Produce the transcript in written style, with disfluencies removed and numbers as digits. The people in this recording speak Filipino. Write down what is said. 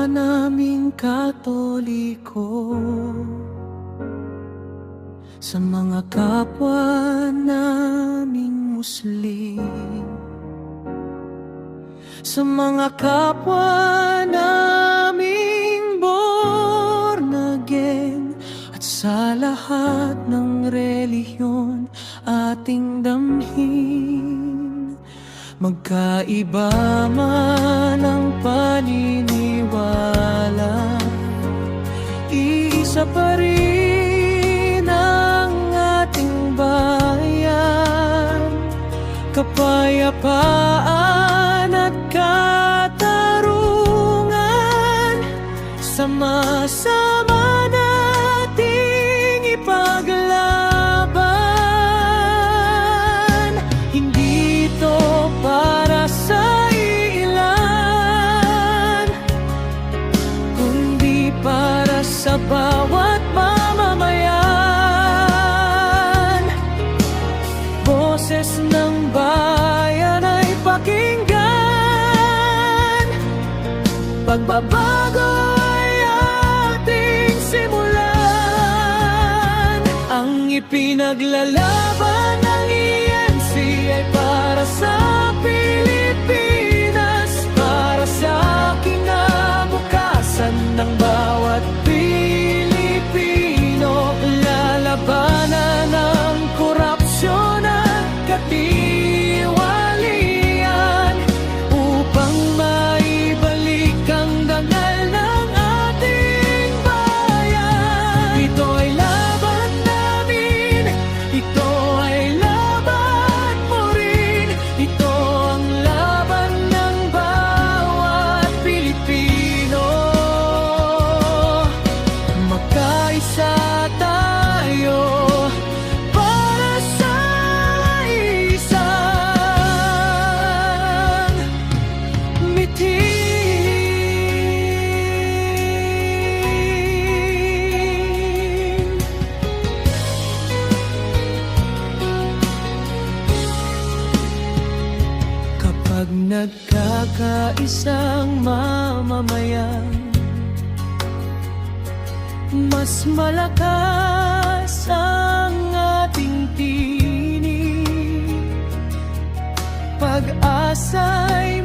naming Katoliko, sa mga kapwa naming Muslim, sa mga kapwa naming born again, at sa lahat ng relihiyon ating damhin. Magkaiba man ang paniniwala, iisa pa rin ang ating bayan. Kapayapaan at katarungan, sama-sama nating ipaglaban. Hindi ito para sa ilan, kundi para sa bawat mamamayan. Boses ng bayan ay pakinggan, pagbabago ay ating simulan. Ang ipinaglalaban ng ENC ay para sa Pilipinas, para sa kinabukasan ng bawat Pilipino. Lalabanan ang korupsyon at katiwalian upang maibalik ang dangal ng ating bayan. Ito ay laban namin, ito ay laban mo rin, ito ang laban ng bawat Pilipino. Magkaisa tayo para sa isang mitin. Kapag nagkakaisang mamamayan, mas malakas ang ating tinig. Pag-asa'y